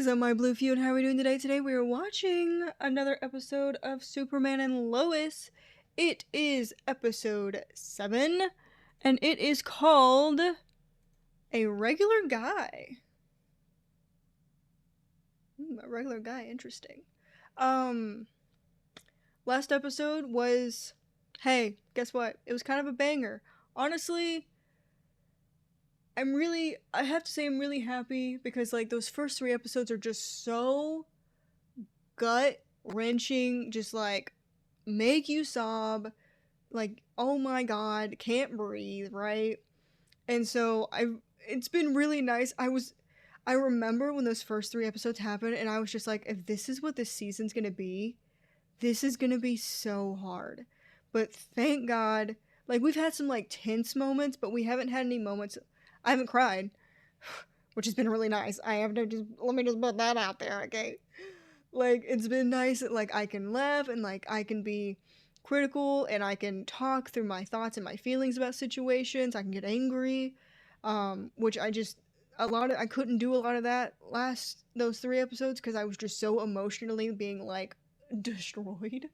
is up, my blue few, and how are we doing today? Today we are watching another episode of Superman and Lois. It is episode 7, and it is called A Regular Guy. A regular guy, interesting. Last episode was, hey, guess what? It was kind of a banger. Honestly, I have to say I'm really happy because like those first 3 episodes are just so gut-wrenching, just like make you sob, like oh my god, can't breathe, right? And so it's been really nice. I remember when those first 3 episodes happened and I was just like, if this is what this season's gonna be, this is gonna be so hard. But thank God, like we've had some like tense moments, but we haven't had any moments. I haven't cried, which has been really nice. Let me just put that out there, okay? Like, it's been nice that, like, I can laugh and, like, I can be critical and I can talk through my thoughts and my feelings about situations. I can get angry, which I couldn't do a lot of that those 3 episodes because I was just so emotionally being, like, destroyed.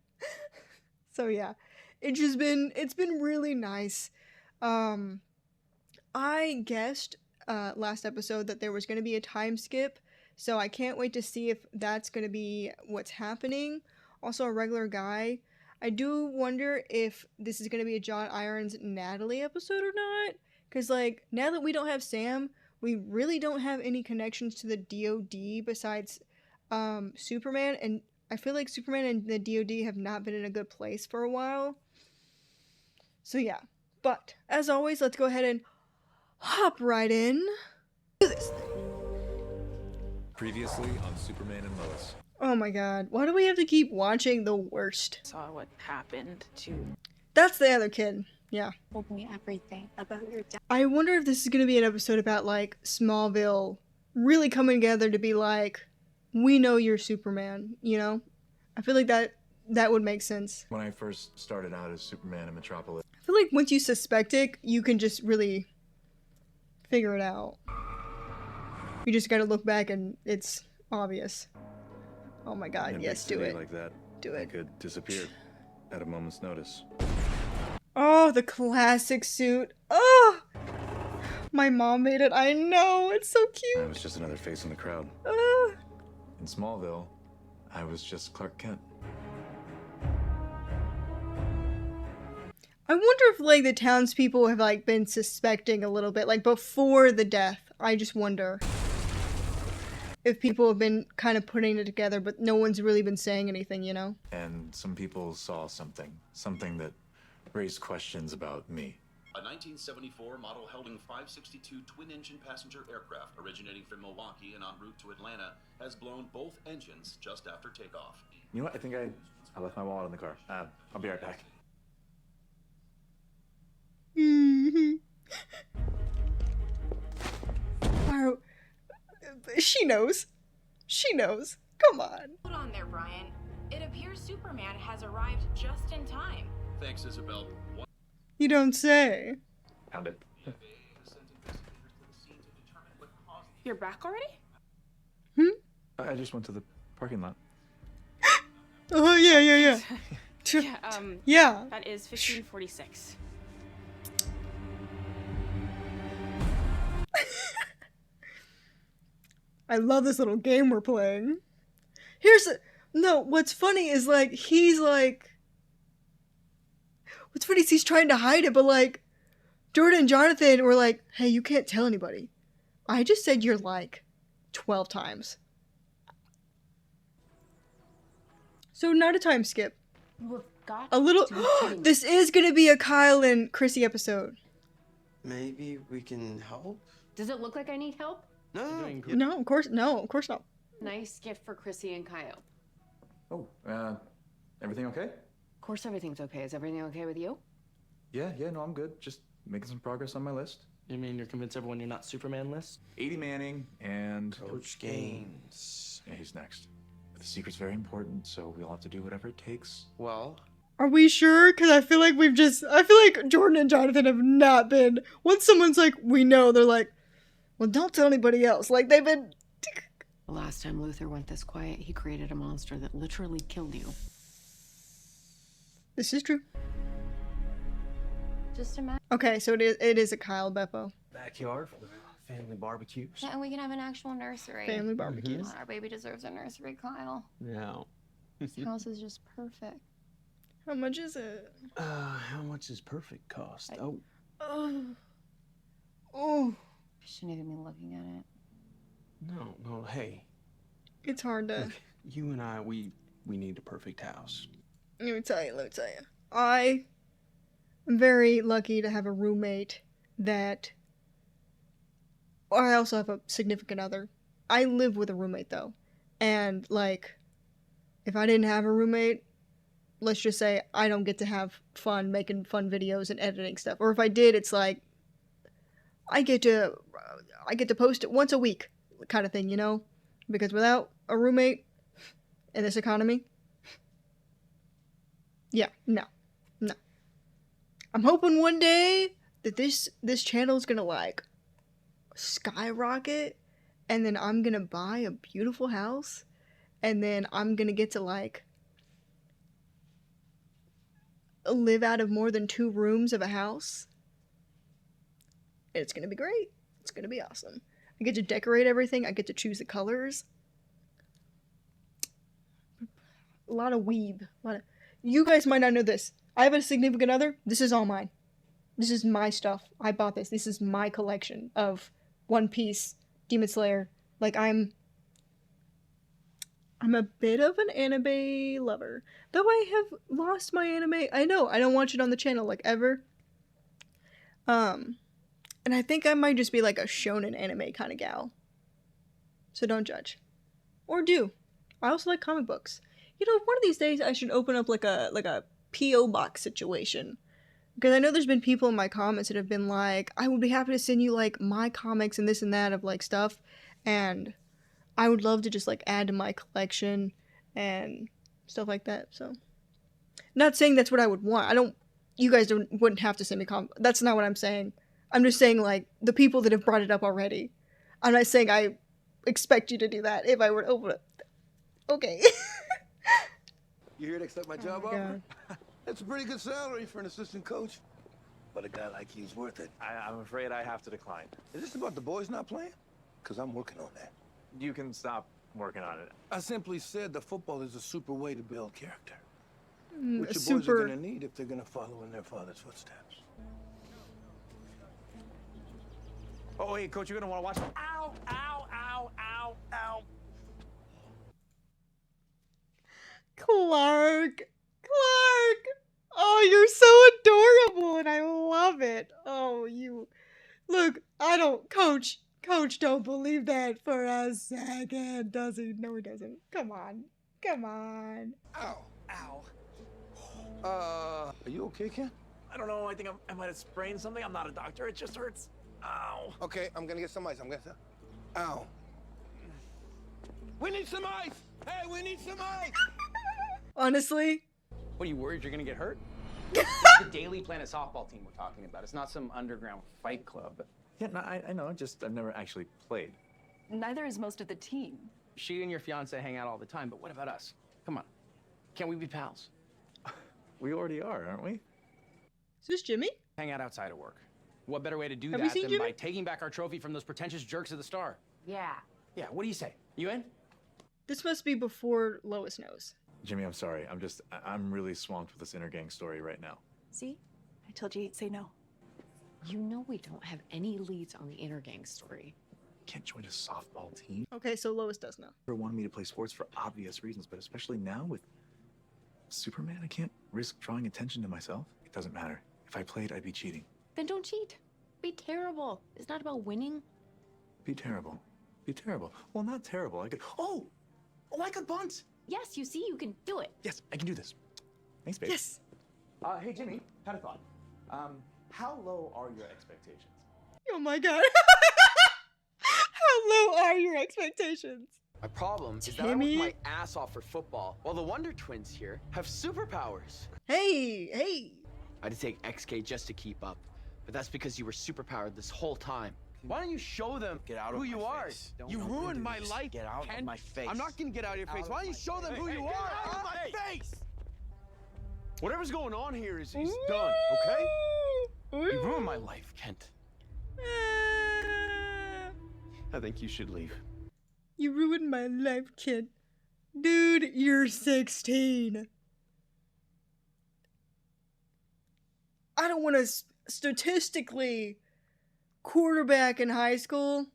So, yeah, it's been really nice. I guessed last episode that there was going to be a time skip, so I can't wait to see if that's going to be what's happening. Also, a regular guy. I do wonder if this is going to be a John Irons Natalie episode or not, because like now that we don't have Sam, we really don't have any connections to the DoD besides Superman, and I feel like Superman and the DoD have not been in a good place for a while. So yeah, but as always, let's go ahead and hop right in. Do this thing. Previously on Superman and Lois. Oh my god, why do we have to keep watching the worst? Saw what happened to... That's the other kid. Yeah. Told me everything about your dad. I wonder if this is gonna be an episode about like Smallville really coming together to be like, we know you're Superman, you know? I feel like that would make sense. When I first started out as Superman in Metropolis. I feel like once you suspect it, you can just really figure it out. You just gotta look back and it's obvious. Oh my god, In a yes, big do city it. like that, Do I it. could disappear at a moment's notice. Oh, the classic suit. Oh! My mom made it. I know. It's so I cute. was just another face in the crowd. Ah. In Smallville, I was just Clark Kent. I wonder if like the townspeople have like been suspecting a little bit, like before the death. I just wonder if people have been kind of putting it together, but no one's really been saying anything, you know? And some people saw something that raised questions about me. A 1974 model Helding 562 twin-engine passenger aircraft originating from Milwaukee and en route to Atlanta has blown both engines just after takeoff. You know what? I think I left my wallet in the car. I'll be right back. Mm-hmm. She knows. She knows. Come on. Hold on there, Brian. It appears Superman has arrived just in time. Thanks, Isabel. You don't say. Found it. You're back already? I just went to the parking lot. Oh, yeah. Yeah, Yeah. that is 1546. I love this little game we're playing. What's funny is like, what's funny is he's trying to hide it, but like, Jordan and Jonathan were like, hey, you can't tell anybody. I just said you're like 12 times. So not a time skip. We've got A little, to be kidding. this is gonna be a Kyle and Chrissy episode. Maybe we can help? Does it look like I need help? No. No, of course not. Nice gift for Chrissy and Kyle. Oh, everything okay? Of course everything's okay. Is everything okay with you? Yeah, no, I'm good. Just making some progress on my list. You mean you're convinced everyone you're not Superman list? 80 Manning and Coach Gaines. Yeah, he's next. But the secret's very important, so we'll have to do whatever it takes. Well, Are we sure? Because I feel like Jordan and Jonathan have not been. Once someone's like, we know, they're like, well, don't tell anybody else. Like, they've been The last time Luther went this quiet, he created a monster that literally killed you. This is true. Just imagine. Okay, so it is a Kyle Beppo. Backyard for the family barbecues. Yeah, and we can have an actual nursery. Family barbecues. Our baby deserves a nursery, Kyle. No. This house is just perfect. How much is it? How much does perfect cost? Oh, Oh, I shouldn't even be looking at it. no, hey. it's hard to. Look, you and I, we need a perfect house. Let me tell you. I am very lucky to have a roommate that. I also have a significant other. I live with a roommate though, and like, if I didn't have a roommate, let's just say I don't get to have fun making fun videos and editing stuff. Or if I did, it's like I get to post it once a week kind of thing, you know? Because without a roommate in this economy, yeah, no. I'm hoping one day that this channel is gonna like skyrocket, and then I'm gonna buy a beautiful house, and then I'm gonna get to like live out of more than 2 rooms of a house. It's gonna be great. It's gonna be awesome. I get to decorate everything. I get to choose the colors. A lot of weeb. You guys might not know this. I have a significant other. This is all mine. This is my stuff. I bought this. This is my collection of One Piece, Demon Slayer. Like I'm a bit of an anime lover. Though I have lost my anime. I know, I don't watch it on the channel like ever. And I think I might just be like a shonen anime kind of gal. So don't judge. Or do. I also like comic books. You know, one of these days I should open up like a P.O. box situation. Because I know there's been people in my comments that have been like, I would be happy to send you like my comics and this and that of like stuff. And I would love to just like add to my collection and stuff like that. So, not saying that's what I would want. You guys wouldn't have to send me that's not what I'm saying. I'm just saying like the people that have brought it up already. I'm not saying I expect you to do that if I were to open it. Okay. You here to accept my job offer? That's a pretty good salary for an assistant coach. But a guy like you's worth it. I'm afraid I have to decline. Is this about the boys not playing? Because I'm working on that. You can stop working on it. I simply said that football is a super way to build character. A Which your boys super- are going to need if they're going to follow in their father's footsteps. Oh, hey, coach, you're going to want to watch. Ow, ow, ow, ow, ow. Clark! Oh, you're so adorable and I love it. Oh, you. Look, Coach, don't believe that for a second, does he? No, he doesn't. Come on. Ow. Are you okay, Ken? I don't know. I think I might have sprained something. I'm not a doctor. It just hurts. Ow. Okay, I'm gonna get some ice. Ow. We need some ice! Hey, we need some ice! Honestly, What, are you worried you're gonna get hurt? It's the Daily Planet softball team we're talking about. It's not some underground fight club. Yeah, no, I know. Just I've never actually played. Neither is most of the team. She and your fiance hang out all the time, but what about us? Come on. Can't we be pals? We already are, aren't we? is this Jimmy? Hang out outside of work. What better way to do Have you that seen than Jimmy? by taking back our trophy from those pretentious jerks at the Star? Yeah. Yeah, what do you say? You in? This must be before Lois knows. Jimmy, I'm sorry. I'm really swamped with this intergang story right now. See? I told you he'd say no. You know we don't have any leads on the intergang story. Can't join a softball team. Okay, so Lois does know. Never wanted me to play sports for obvious reasons, but especially now with Superman, I can't risk drawing attention to myself. It doesn't matter. If I played, I'd be cheating. Then don't cheat. Be terrible. It's not about winning. Be terrible. Well, not terrible. I could. Oh, I could bunt. Yes, you see, you can do it. Yes, I can do this. Thanks, babe. Yes. Hey, Jimmy, had a thought. How low are your expectations? Oh my god. How low are your expectations? My problem is that I Timmy? work my ass off for football, while the Wonder Twins here have superpowers. Hey. I had to take XK just to keep up, but that's because you were superpowered this whole time. Why don't you show them Get out who of you my are? face. You Don't ruined do my this. life. Get out Ken. of my face. I'm not gonna get out of your face. Why don't you show them who you are? Get out of my Hey. face! Whatever's going on here is done, okay? You ruined my life, Kent. I think you should leave. You ruined my life, kid. Dude, you're 16. I don't want to statistically quarterback in high school.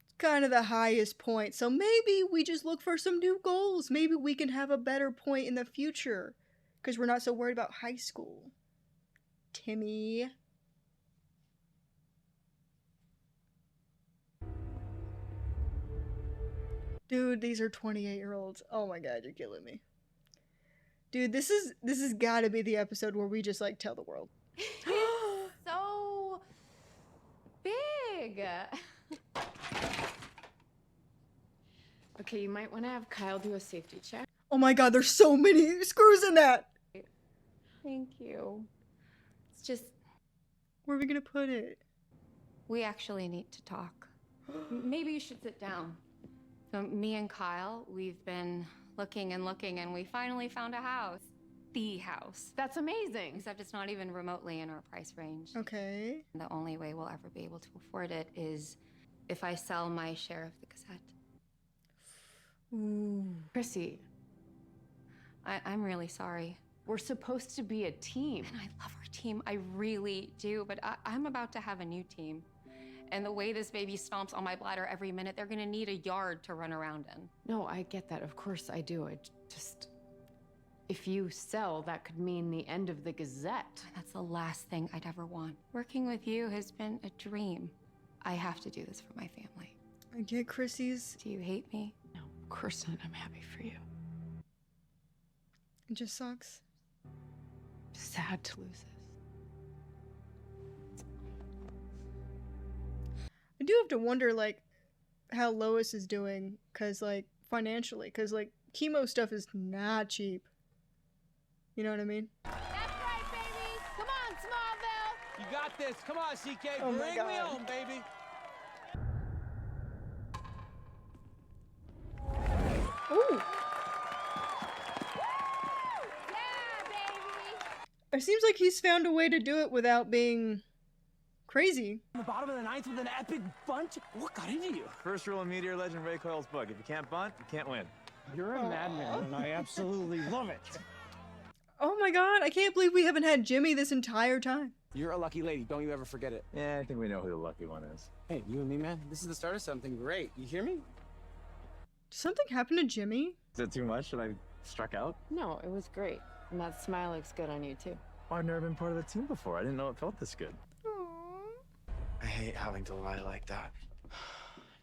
It's kind of the highest point. So maybe we just look for some new goals. Maybe we can have a better point in the future because we're not so worried about high school. Timmy. Dude, these are 28-year-olds. Oh my god, you're killing me. Dude, this is gotta be the episode where we just like tell the world. It's so big. Okay, you might want to have Kyle do a safety check. Oh my god, there's so many screws in that! Thank you. It's just, Where are we gonna put it? we actually need to talk. Maybe you should sit down. So me and Kyle, we've been looking and looking, and we finally found a house. The house. That's amazing. Except it's not even remotely in our price range. Okay. The only way we'll ever be able to afford it is if I sell my share of the Gazette. Ooh. Chrissy, I'm really sorry. we're supposed to be a team. And I love our team. I really do. But I'm about to have a new team. And the way this baby stomps on my bladder every minute, they're gonna need a yard to run around in. No, I get that. Of course I do. If you sell, that could mean the end of the Gazette. That's the last thing I'd ever want. Working with you has been a dream. I have to do this for my family. I get Chrissy's. Do you hate me? No, of course not. I'm happy for you. It just sucks. Sad to lose this. I do have to wonder, like, how Lois is doing, cause like financially, cause like chemo stuff is not cheap. You know what I mean? That's right, baby. Come on, Smallville. You got this. Come on, CK. Oh my Bring me God. home, baby. Ooh. Yeah, baby. It seems like he's found a way to do it without being crazy. On the bottom of the ninth with an epic bunt? What got into you? First rule of Meteor Legend Ray Coyle's book. If you can't bunt, you can't win. You're a madman, and I absolutely love it. Oh my god, I can't believe we haven't had Jimmy this entire time. You're a lucky lady. Don't you ever forget it. Yeah, I think we know who the lucky one is. Hey, you and me, man. This is the start of something great. You hear me? Did something happen to Jimmy? Is that too much? Should I struck out? No, it was great. And that smile looks good on you, too. Oh, I've never been part of the team before. I didn't know it felt this good. I hate having to lie like that.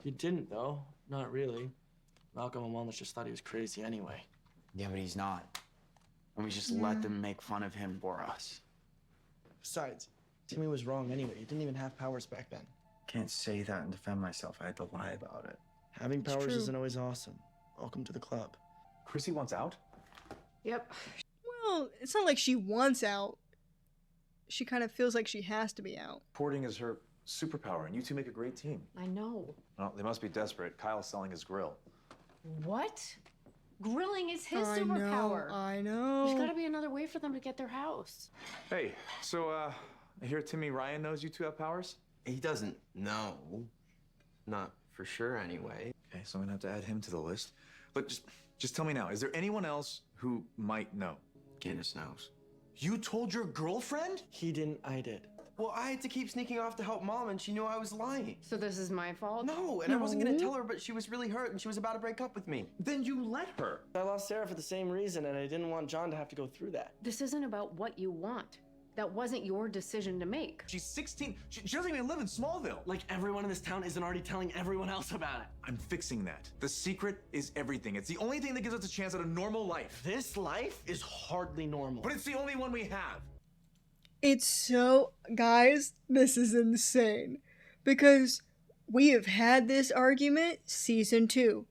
You didn't, though. Not really. Malcolm and Wellness just thought he was crazy anyway. Yeah, but he's not. And we just let them make fun of him for us. Besides, Timmy was wrong anyway. He didn't even have powers back then. Can't say that and defend myself. I had to lie about it. Having It's powers true. isn't always awesome. Welcome to the club. Chrissy wants out? Yep. Well, it's not like she wants out. She kind of feels like she has to be out. Porting is her superpower, and you two make a great team. I know. Well, they must be desperate. Kyle's selling his grill. What? Grilling is his I superpower. know, I know. There's gotta be another way for them to get their house. Hey, so, I hear Timmy Ryan knows you two have powers? He doesn't know. Not for sure, anyway. Okay, so I'm gonna have to add him to the list. Look, just tell me now, is there anyone else who might know? Candace knows. You told your girlfriend? He didn't, I did. Well, I had to keep sneaking off to help Mom, and she knew I was lying. So this is my fault? No, and I wasn't gonna tell her, but she was really hurt, and she was about to break up with me. Then you let her. I lost Sarah for the same reason, and I didn't want John to have to go through that. This isn't about what you want. That wasn't your decision to make. She's 16. She doesn't even live in Smallville. Like everyone in this town isn't already telling everyone else about it. I'm fixing that. The secret is everything. It's the only thing that gives us a chance at a normal life. This life is hardly normal. But it's the only one we have. It's so, guys, this is insane. Because we have had this argument season 2.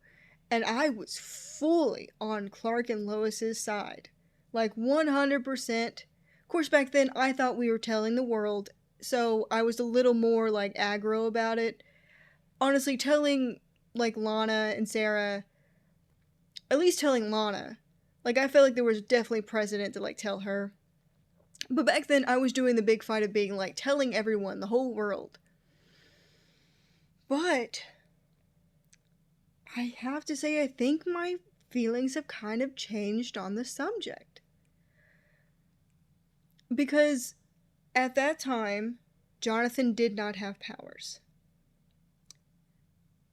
And I was fully on Clark and Lois's side. Like 100%. Of course, back then I thought we were telling the world. so I was a little more like aggro about it. Honestly, telling like Lana and Sarah, at least telling Lana, like I felt like there was definitely precedent to like tell her. But back then I was doing the big fight of being like telling everyone, the whole world. But I have to say I think my feelings have kind of changed on the subject. Because at that time, Jonathan did not have powers.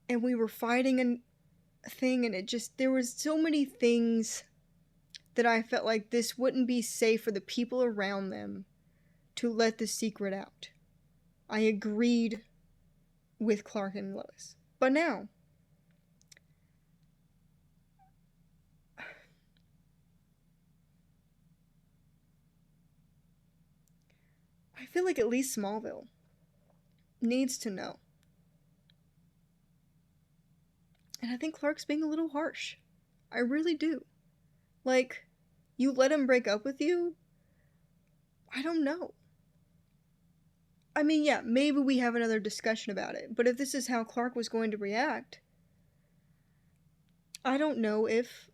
And we were fighting a thing, and there was so many things that I felt like this wouldn't be safe for the people around them to let the secret out. I agreed with Clark and Lois. But now, I feel like at least Smallville needs to know. And I think Clark's being a little harsh. I really do. Like, you let him break up with you? I don't know. I mean, yeah, maybe we have another discussion about it, but if this is how Clark was going to react, I don't know if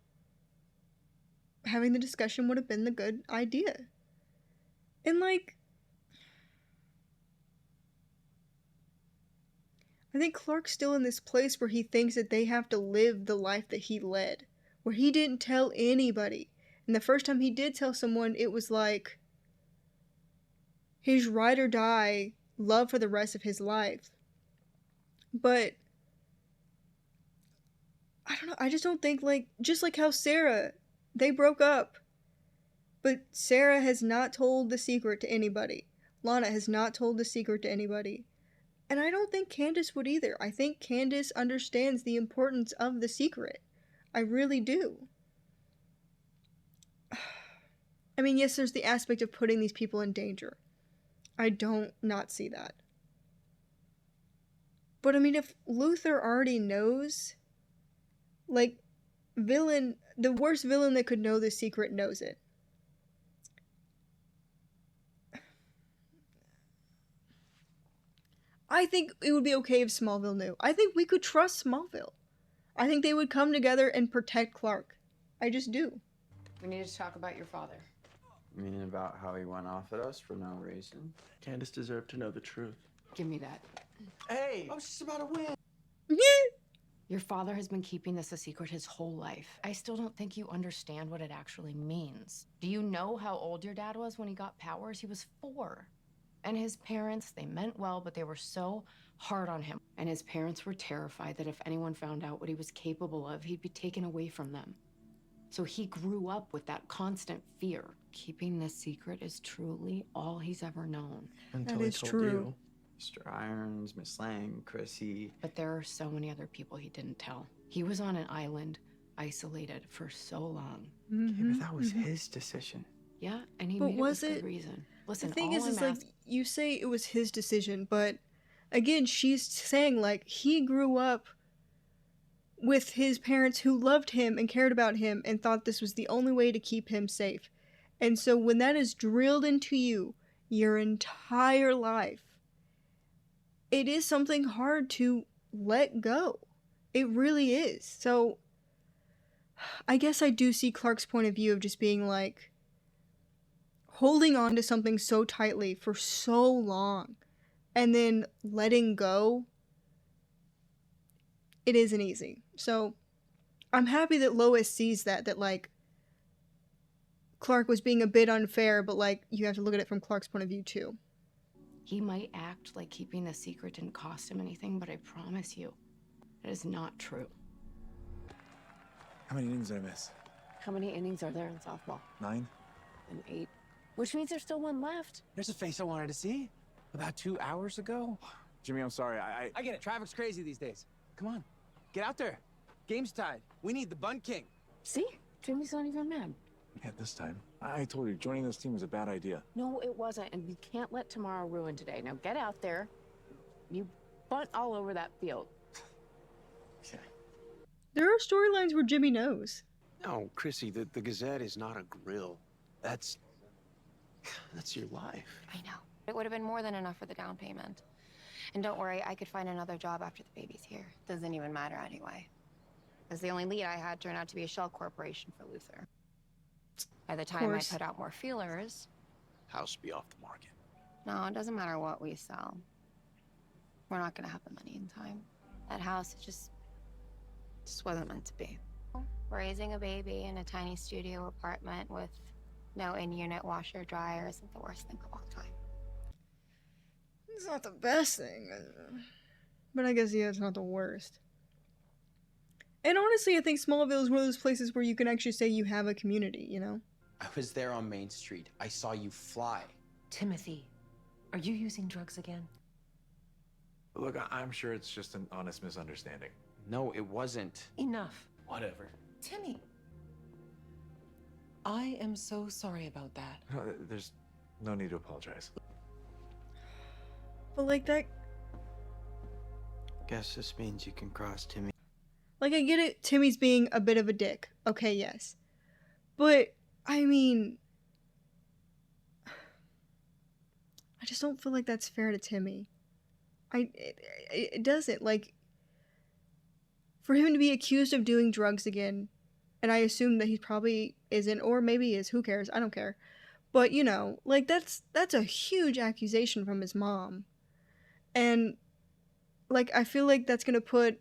having the discussion would have been the good idea. And, like, I think Clark's still in this place where he thinks that they have to live the life that he led, where he didn't tell anybody. And the first time he did tell someone, it was like his ride or die love for the rest of his life. But I don't know, I just don't think, like, just like how Sarah, they broke up, but Sarah has not told the secret to anybody. Lana has not told the secret to anybody. And I don't think Candace would either. I think Candace understands the importance of the secret. I really do. I mean, yes, there's the aspect of putting these people in danger. I don't not see that. But I mean, if Luther already knows, like, the worst villain that could know the secret knows it. I think it would be okay if Smallville knew. I think we could trust Smallville. I think they would come together and protect Clark. I just do. We need to talk about your father. You mean about how he went off at us for no reason? Candace deserved to know the truth. Give me that. Hey, I was just about to win. Your father has been keeping this a secret his whole life. I still don't think you understand what it actually means. Do you know how old your dad was when he got powers? He was 4. And his parents, they meant well, but they were so hard on him. And his parents were terrified that if anyone found out what he was capable of, he'd be taken away from them. So he grew up with that constant fear. Keeping this secret is truly all he's ever known. Until That I is told true. you. Mr. Irons, Miss Lang, Chrissy. But there are so many other people he didn't tell. He was on an island, isolated for so long. Yeah, but that was his decision. Yeah, and he But made was it with it- good reason. Listen, The thing all is I'm like, you say it was his decision, but again, she's saying, like, he grew up with his parents who loved him and cared about him and thought this was the only way to keep him safe. And so when that is drilled into you your entire life, it is something hard to let go. It really is. So I guess I do see Clark's point of view of just being like, holding on to something so tightly for so long and then letting go, it isn't easy. So I'm happy that Lois sees that like Clark was being a bit unfair, but like you have to look at it from Clark's point of view too. He might act like keeping the secret didn't cost him anything, but I promise you, it is not true. How many innings did I miss? How many innings are there in softball? 9? And 8. Which means there's still 1 left. There's a face I wanted to see about 2 hours ago. Jimmy, I'm sorry. I I get it. Traffic's crazy these days. Come on, get out there. Game's tied. We need the Bun King. See? Jimmy's not even mad. Yeah, this time. I told you, joining this team was a bad idea. No, it wasn't, and we can't let tomorrow ruin today. Now get out there. You bunt all over that field. Okay. There are storylines where Jimmy knows. No, Chrissy, the Gazette is not a grill. That's your life. I know. It would have been more than enough for the down payment. And don't worry, I could find another job after the baby's here. Doesn't even matter anyway. Because the only lead I had turned out to be a shell corporation for Luther. By the time I put out more feelers... House be off the market. No, it doesn't matter what we sell. We're not gonna have the money in time. That house just wasn't meant to be. Raising a baby in a tiny studio apartment with no in-unit washer dryer isn't the worst thing of all time. It's not the best thing. But I guess, yeah, it's not the worst. And honestly, I think Smallville is one of those places where you can actually say you have a community, you know? I was there on Main Street. I saw you fly. Timothy, are you using drugs again? Look, I'm sure it's just an honest misunderstanding. No, it wasn't. Enough. Whatever. Timmy, I am so sorry about that. No, there's no need to apologize. But like that... Guess this means you can cross Timmy. Like, I get it, Timmy's being a bit of a dick. Okay, yes. But, I mean... I just don't feel like that's fair to Timmy. It doesn't. Like, for him to be accused of doing drugs again, and I assume that he probably isn't, or maybe is, who cares? I don't care. But, you know, like, that's a huge accusation from his mom. And, like, I feel like that's gonna put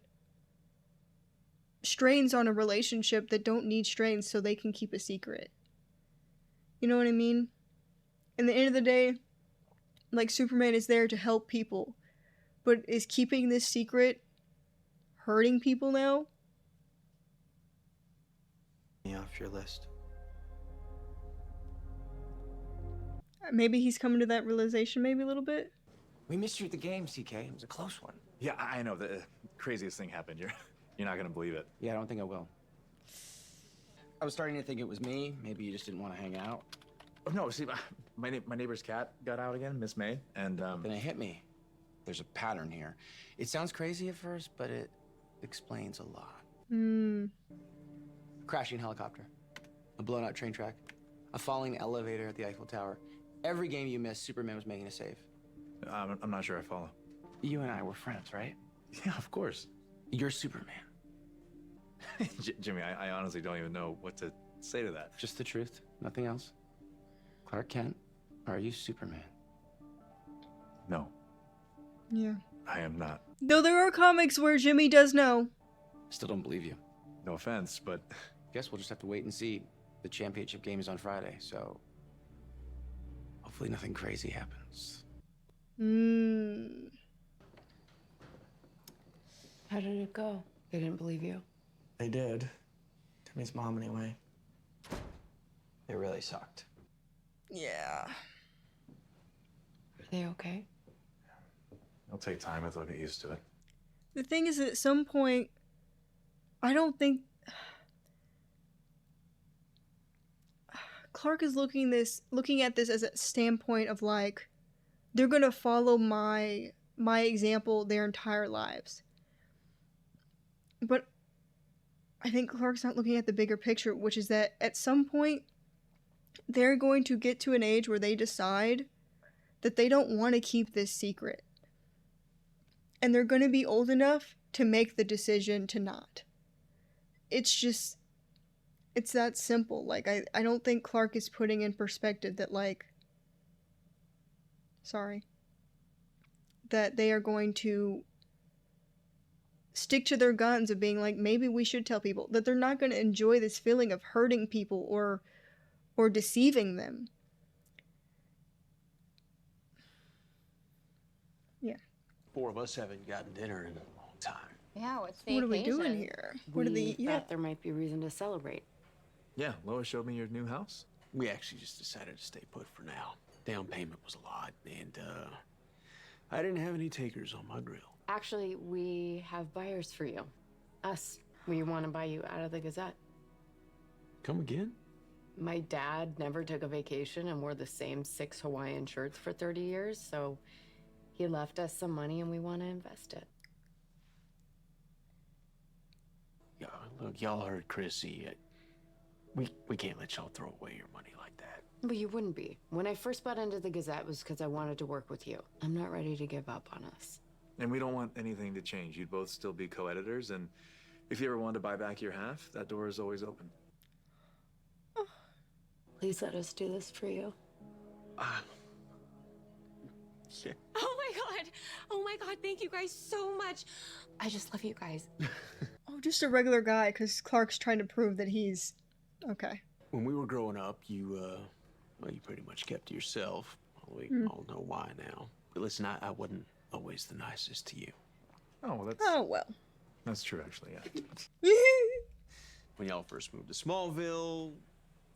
strains on a relationship that don't need strains so they can keep a secret. You know what I mean? In the end of the day, like, Superman is there to help people, but is keeping this secret hurting people now? Me off your list. Maybe he's coming to that realization maybe a little bit. We missed you at the game, CK. It was a close one. Yeah, I know. The craziest thing happened. You're not gonna believe it. Yeah, I don't think I will. I was starting to think it was me. Maybe you just didn't want to hang out. Oh, no, see, my neighbor's cat got out again, Miss May, and Then it hit me. There's a pattern here. It sounds crazy at first, but it explains a lot. Crashing helicopter, a blown out train track, a falling elevator at the Eiffel Tower. Every game you missed, Superman was making a save. I'm not sure I follow. You and I were friends, right? Yeah, of course. You're Superman. Jimmy, I honestly don't even know what to say to that. Just the truth, nothing else. Clark Kent, are you Superman? No. Yeah. I am not. Though there are comics where Jimmy does know. Still don't believe you. No offense, but... Guess we'll just have to wait and see. The championship game is on Friday, so... hopefully nothing crazy happens. How did it go? They didn't believe you? They did. Timmy's mom, anyway. It really sucked. Yeah. Are they okay? It'll take time. I have to get used to it. The thing is, at some point, I don't think... Clark is looking at this as a standpoint of, like, they're gonna follow my example their entire lives. But I think Clark's not looking at the bigger picture, which is that at some point, they're going to get to an age where they decide that they don't want to keep this secret. And they're going to be old enough to make the decision to not. It's that simple. Like, I don't think Clark is putting in perspective that, like, that they are going to stick to their guns of being like, maybe we should tell people, that they're not going to enjoy this feeling of hurting people or deceiving them. Yeah. Four of us haven't gotten dinner in a long time. Yeah, what's the What are we occasion? doing here? We thought there might be reason to celebrate. Yeah, Lois showed me your new house. We actually just decided to stay put for now. Down payment was a lot, and I didn't have any takers on my grill. Actually, we have buyers for you. Us. We want to buy you out of the Gazette. Come again? My dad never took a vacation and wore the same 6 Hawaiian shirts for 30 years, so he left us some money and we want to invest it. Yeah, look, y'all heard Chrissy. We can't let y'all throw away your money like that. But you wouldn't be. When I first bought into the Gazette, it was because I wanted to work with you. I'm not ready to give up on us. And we don't want anything to change. You'd both still be co-editors, and if you ever wanted to buy back your half, that door is always open. Please let us do this for you. Yeah. Oh my god, thank you guys so much. I just love you guys. Oh, just a regular guy, because Clark's trying to prove that he's okay. When we were growing up, you pretty much kept to yourself. We all know why now. But listen, I wasn't always the nicest to you. Oh, well, Oh, well. that's true, actually, yeah. When y'all first moved to Smallville,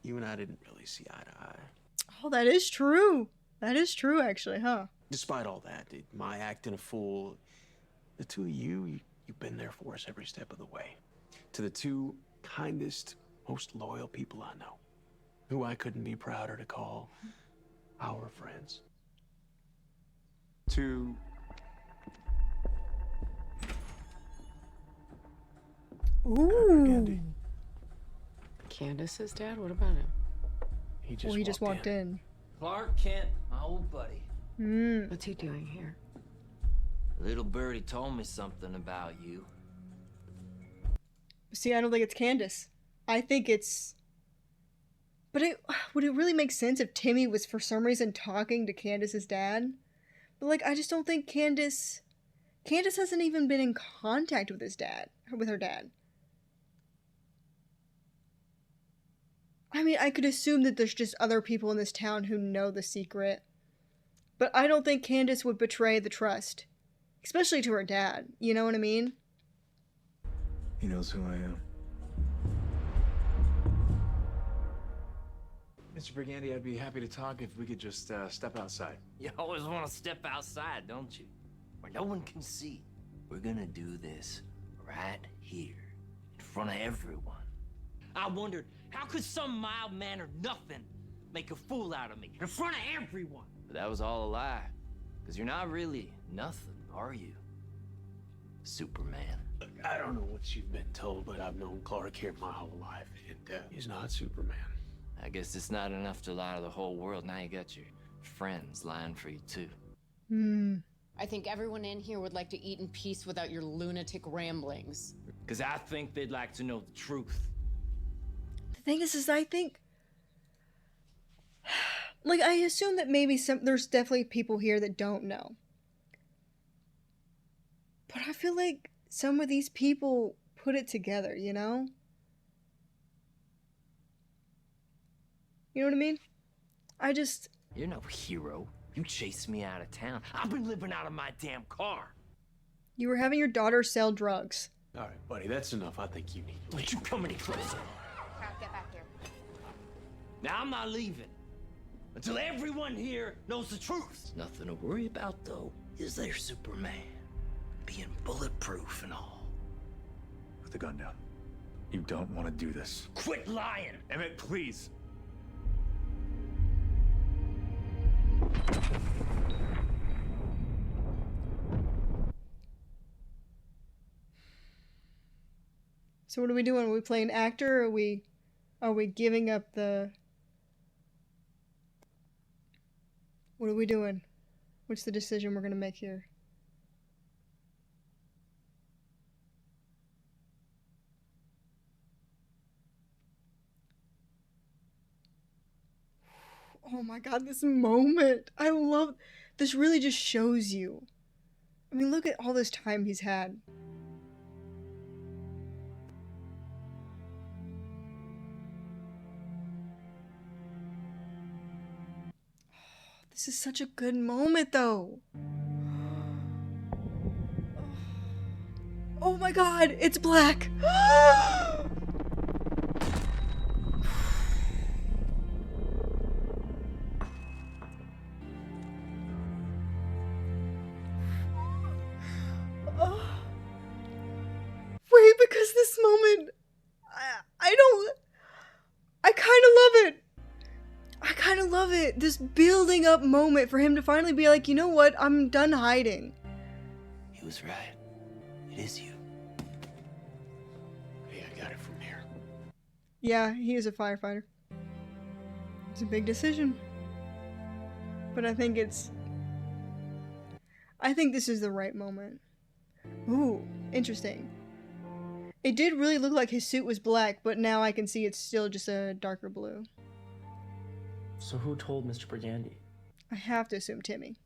you and I didn't really see eye to eye. Oh, that is true. That is true, actually, huh? Despite all that, my acting a fool, the two of you've been there for us every step of the way. To the two kindest, most loyal people I know, who I couldn't be prouder to call our friends. To Ooh. Candace's dad? What about him? He just walked in. Clark Kent, my old buddy. What's he doing here? Little birdie told me something about you. See, I don't think it's Candace. I think it's... But would it really make sense if Timmy was for some reason talking to Candace's dad? But, like, I just don't think Candace hasn't even been in contact with his dad, with her dad. I mean, I could assume that there's just other people in this town who know the secret. But I don't think Candace would betray the trust. Especially to her dad. You know what I mean? He knows who I am. Mr. Briganti, I'd be happy to talk if we could just step outside. You always want to step outside, don't you? Where no one can see. We're gonna do this right here, in front of everyone. I wondered, how could some mild-mannered nothing make a fool out of me in front of everyone? But that was all a lie, because you're not really nothing, are you? Superman. I don't know what you've been told, but I've known Clark here my whole life, and he's not Superman. I guess it's not enough to lie to the whole world. Now you got your friends lying for you, too. I think everyone in here would like to eat in peace without your lunatic ramblings. Because I think they'd like to know the truth. The thing is I think... Like, I assume that maybe there's definitely people here that don't know. But I feel like some of these people put it together, you know? You know what I mean? You're no hero. You chased me out of town. I've been living out of my damn car. You were having your daughter sell drugs. All right, buddy, that's enough. I think you need to leave. Don't you come any closer. Crap, get back here. Now, I'm not leaving until everyone here knows the truth. Nothing to worry about, though, is there, Superman? Being bulletproof and all. Put the gun down. You don't want to do this. Quit lying! Emmett, please. So what are we doing? Are we playing actor, or are we giving up the... What are we doing? What's the decision we're gonna make here? Oh my god, this moment. I love... This really just shows you. I mean, look at all this time he's had. This is such a good moment, though. Oh my god, it's black. Wait, because this moment, I kind of love it. I kind of love it. This building up moment for him to finally be like, you know what? I'm done hiding. He was right. It is you. Hey, I got it from here. Yeah, he is a firefighter. It's a big decision. But I think this is the right moment. Ooh, interesting. It did really look like his suit was black, but now I can see it's still just a darker blue. So who told Mr. Brigandy? I have to assume Timmy.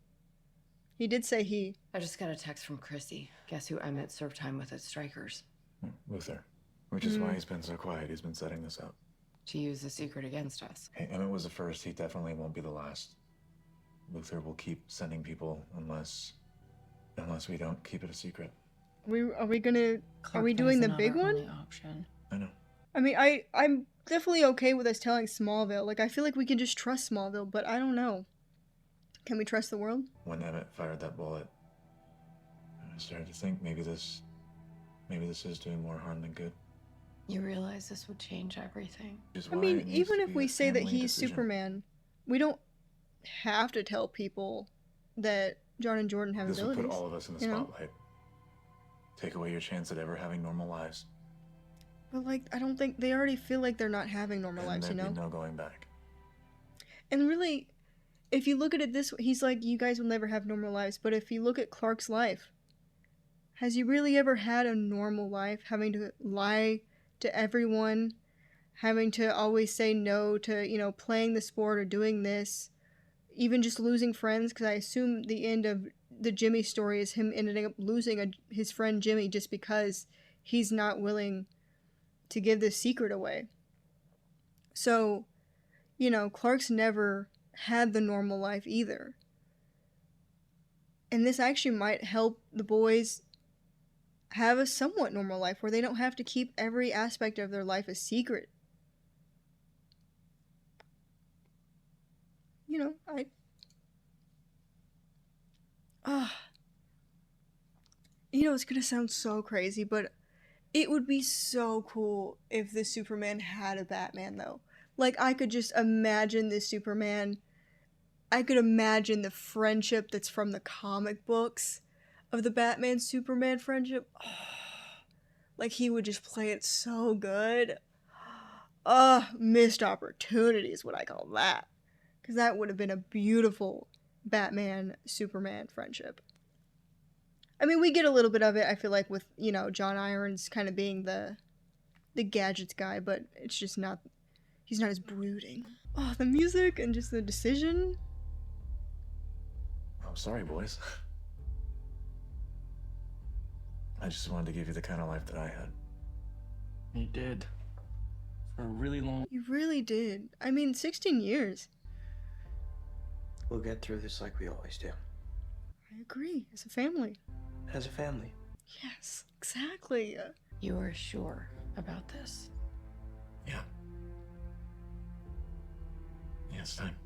He did say he. I just got a text from Chrissy. Guess who Emmett served time with at Strikers? Luther. Which is why he's been so quiet. He's been setting this up. To use the secret against us. Hey, Emmett was the first. He definitely won't be the last. Luther will keep sending people unless we don't keep it a secret. Are we doing the big one? Option. I know. I mean, I'm definitely okay with us telling Smallville. Like, I feel like we can just trust Smallville, but I don't know. Can we trust the world? When Emmett fired that bullet, I started to think maybe this is doing more harm than good. You realize this would change everything. I mean, even if we say that he's Superman, we don't have to tell people that John and Jordan have This abilities. would put all of us in the spotlight. Take away your chance at ever having normal lives. But, like, I don't think they already feel like they're not having normal lives, you know? There'd be no going back. And really, if you look at it this way, he's like, you guys will never have normal lives. But if you look at Clark's life, has he really ever had a normal life? Having to lie to everyone, having to always say no to, you know, playing the sport or doing this, even just losing friends, because I assume the end of the Jimmy story is him ending up losing his friend Jimmy just because he's not willing to give this secret away. So, you know, Clark's never had the normal life either. And this actually might help the boys have a somewhat normal life where they don't have to keep every aspect of their life a secret. You know, you know, it's gonna sound so crazy, but it would be so cool if the Superman had a Batman, though. Like, I could just imagine this Superman. I could imagine the friendship that's from the comic books of the Batman-Superman friendship. Oh, like, he would just play it so good. Missed opportunity is what I call that. Because that would have been a beautiful Batman-Superman friendship. I mean, we get a little bit of it, I feel like, with, you know, John Irons kind of being the gadgets guy, but it's just not, he's not as brooding. Oh, the music and just the decision. I'm sorry, boys. I just wanted to give you the kind of life that I had. You did. For a really long... You really did. I mean, 16 years. We'll get through this like we always do. I agree. As a family. As a family. Yes, exactly. You are sure about this? Yeah. Yeah, it's time.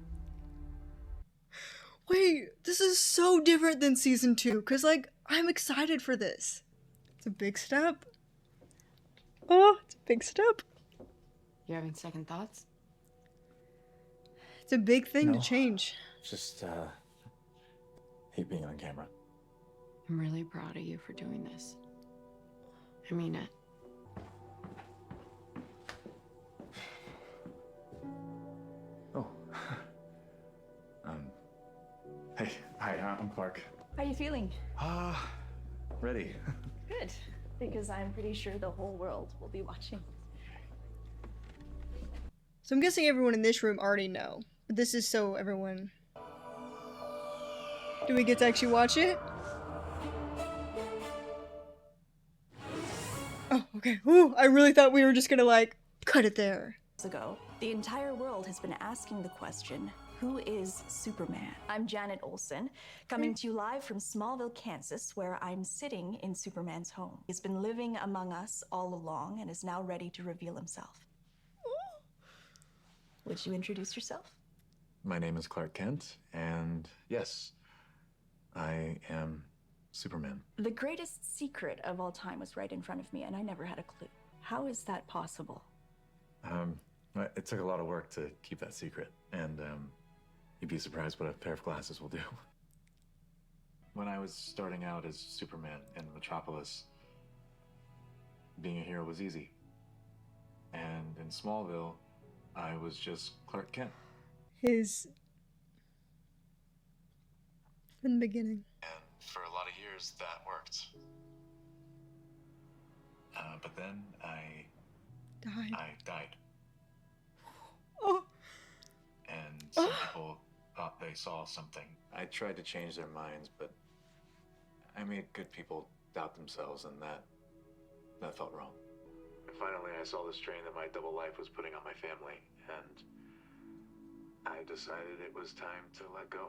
Wait, this is so different than season 2, because, like, I'm excited for this. It's a big step. Oh, it's a big step. You having second thoughts? It's a big thing to change. Just, hate being on camera. I'm really proud of you for doing this. I mean it. Oh. Hey, hi, I'm Clark. How are you feeling? Ready. Good, because I'm pretty sure the whole world will be watching. So I'm guessing everyone in this room already know, but this is so everyone... Do we get to actually watch it? Oh, okay. Ooh, I really thought we were just gonna, like, cut it there. Ago, the entire world has been asking the question, who is Superman? I'm Janet Olson, coming to you live from Smallville, Kansas, where I'm sitting in Superman's home. He's been living among us all along and is now ready to reveal himself. Would you introduce yourself? My name is Clark Kent, and yes, I am Superman. The greatest secret of all time was right in front of me, and I never had a clue. How is that possible? It took a lot of work to keep that secret, and you'd be surprised what a pair of glasses will do. When I was starting out as Superman in Metropolis, being a hero was easy. And in Smallville, I was just Clark Kent. His... in the beginning. And for a lot of years, that worked. But then I died. Oh. And some people thought they saw something. I tried to change their minds, but I made good people doubt themselves, and that felt wrong. And finally, I saw the strain that my double life was putting on my family, and I decided it was time to let go.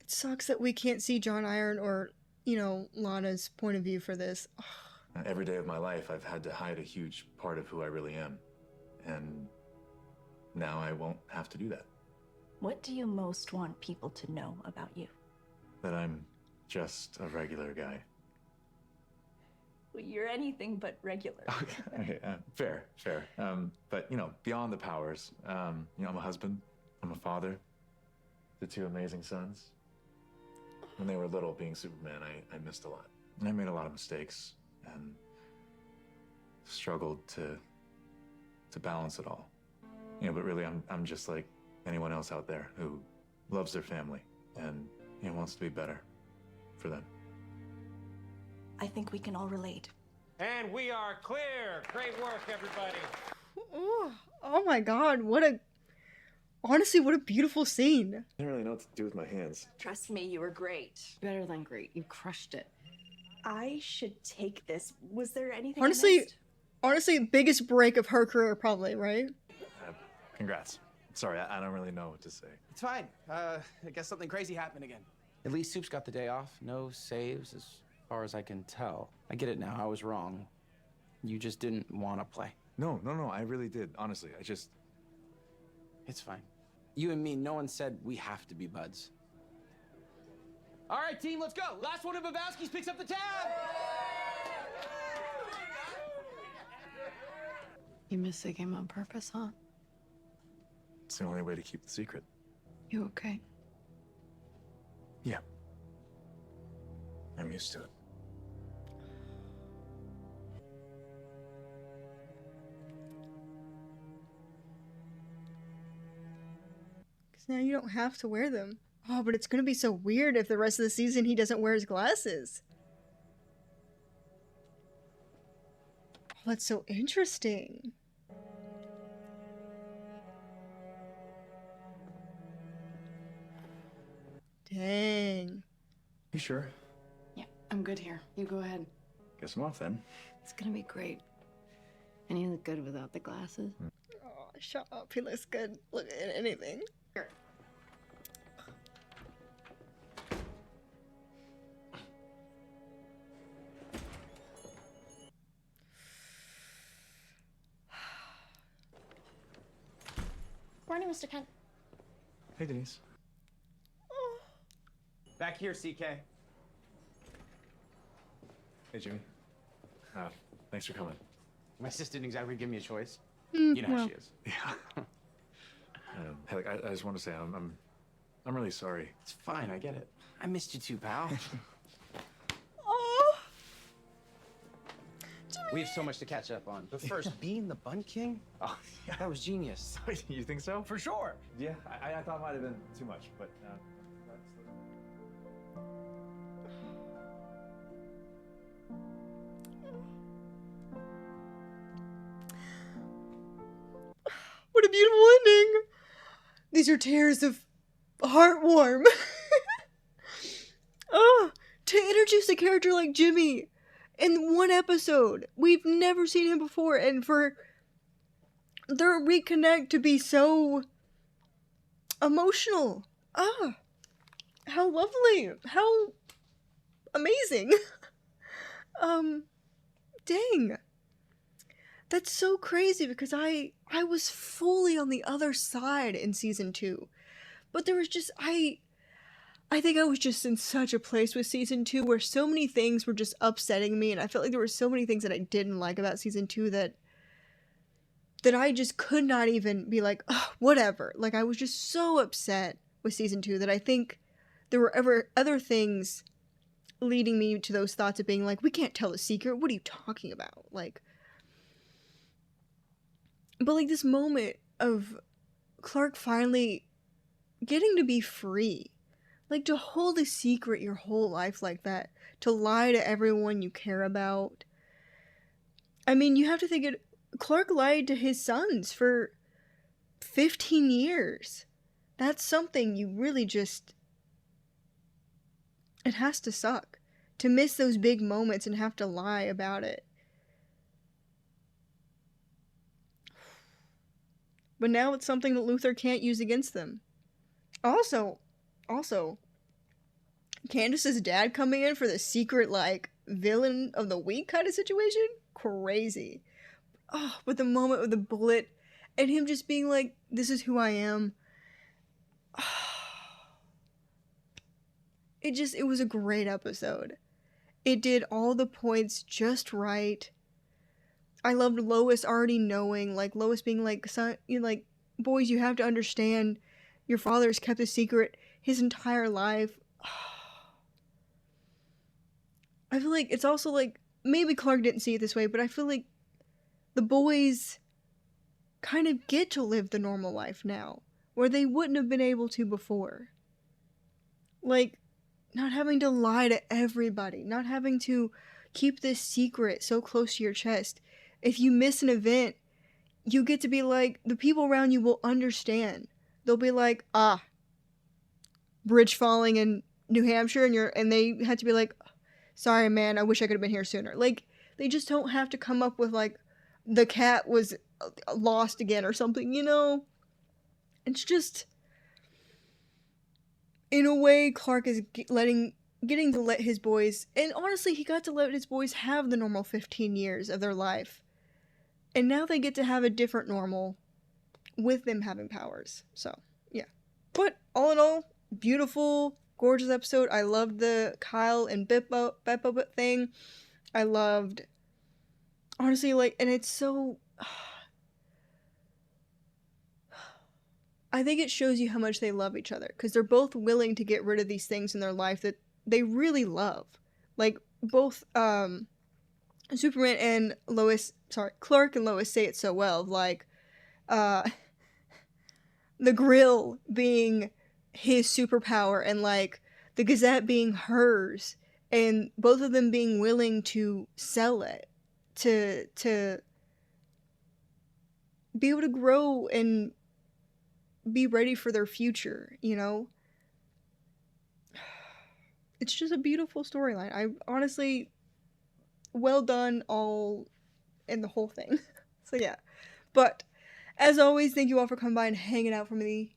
It sucks that we can't see John Iron or, you know, Lana's point of view for this. Every day of my life, I've had to hide a huge part of who I really am. And now I won't have to do that. What do you most want people to know about you? That I'm just a regular guy. Well, you're anything but regular. Okay, fair. But, you know, beyond the powers, you know, I'm a husband, I'm a father to two amazing sons. When they were little, being Superman, I missed a lot. And I made a lot of mistakes and struggled to balance it all. You know, but really, I'm just like anyone else out there who loves their family and, you know, wants to be better for them. I think we can all relate. And we are clear. Great work, everybody. Ooh, oh my god, honestly, what a beautiful scene. I didn't really know what to do with my hands. Trust me, you were great. Better than great. You crushed it. I should take this. Was there anything Honestly, biggest break of her career probably, right? Congrats. Sorry, I don't really know what to say. It's fine. I guess something crazy happened again. At least Soup's got the day off. No saves, as far as I can tell. I get it now. I was wrong. You just didn't want to play. No, I really did. Honestly, It's fine. You and me, no one said we have to be buds. All right, team, let's go. Last one of Babowski's picks up the tab. You missed the game on purpose, huh? It's the only way to keep the secret. You okay? Yeah. I'm used to it. Because now you don't have to wear them. Oh, but it's gonna be so weird if the rest of the season he doesn't wear his glasses. Oh, that's so interesting. Dang. You sure? Yeah, I'm good here. You go ahead. Guess I'm off then. It's gonna be great. And you look good without the glasses. Oh, shut up. He looks good. Look at anything. Here. Morning, Mr. Kent. Hey, Denise. Back here, CK. Hey, Jimmy. Thanks for coming. My sis didn't exactly give me a choice. Mm, You know how she is. Yeah. Hey, like, I just want to say I'm really sorry. It's fine, I get it. I missed you too, pal. Oh. We have so much to catch up on. But first, being the Bun King? Oh, yeah. That was genius. You think so? For sure. Yeah, I thought it might have been too much, but What a beautiful ending. These are tears of heartwarm. Oh, to introduce a character like Jimmy in one episode. We've never seen him before, and for their reconnect to be so emotional. Ah, how lovely. How amazing. Dang. That's so crazy because I was fully on the other side in season 2. But there was just, I think I was just in such a place with season 2 where so many things were just upsetting me, and I felt like there were so many things that I didn't like about season 2 that I just could not even be like, oh, whatever. Like, I was just so upset with season 2 that I think there were other things leading me to those thoughts of being like, we can't tell the secret. What are you talking about? Like, But like this moment of Clark finally getting to be free. Like to hold a secret your whole life like that. To lie to everyone you care about. I mean, you have to think it. Clark lied to his sons for 15 years. That's something you really just. It has to suck. To miss those big moments and have to lie about it. But now it's something that Luther can't use against them. Also, Candace's dad coming in for the secret, like, villain of the week kind of situation? Crazy. Oh, but the moment with the bullet and him just being like, this is who I am. It was a great episode. It did all the points just right. I loved Lois already knowing, like, Lois being like, son, you know, like, boys, you have to understand, your father's kept a secret his entire life. I feel like it's also like, maybe Clark didn't see it this way, but I feel like the boys kind of get to live the normal life now, where they wouldn't have been able to before. Like, not having to lie to everybody, not having to keep this secret so close to your chest. If you miss an event, you get to be like, the people around you will understand. They'll be like, bridge falling in New Hampshire, and they had to be like, sorry man, I wish I could have been here sooner. Like, they just don't have to come up with like, the cat was lost again or something, you know? It's just, in a way, Clark is getting to let his boys, and honestly, he got to let his boys have the normal 15 years of their life. And now they get to have a different normal with them having powers. So, yeah. But all in all, beautiful, gorgeous episode. I loved the Kyle and Beppo thing. I loved, honestly, like, and it's so, I think it shows you how much they love each other, because they're both willing to get rid of these things in their life that they really love. Like, both, Superman and Lois, Clark and Lois say it so well, like, the grill being his superpower, and, like, the Gazette being hers, and both of them being willing to sell it, to be able to grow and be ready for their future, you know? It's just a beautiful storyline. I honestly, well done all in the whole thing. So yeah. But as always, thank you all for coming by and hanging out for me.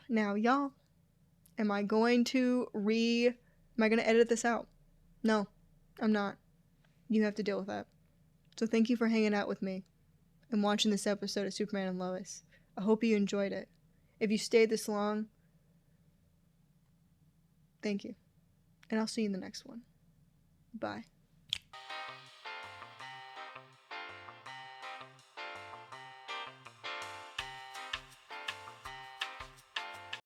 Now, y'all, am I going to edit this out? No, I'm not. You have to deal with that. So thank you for hanging out with me and watching this episode of Superman and Lois. I hope you enjoyed it. If you stayed this long, thank you. And I'll see you in the next one. Bye.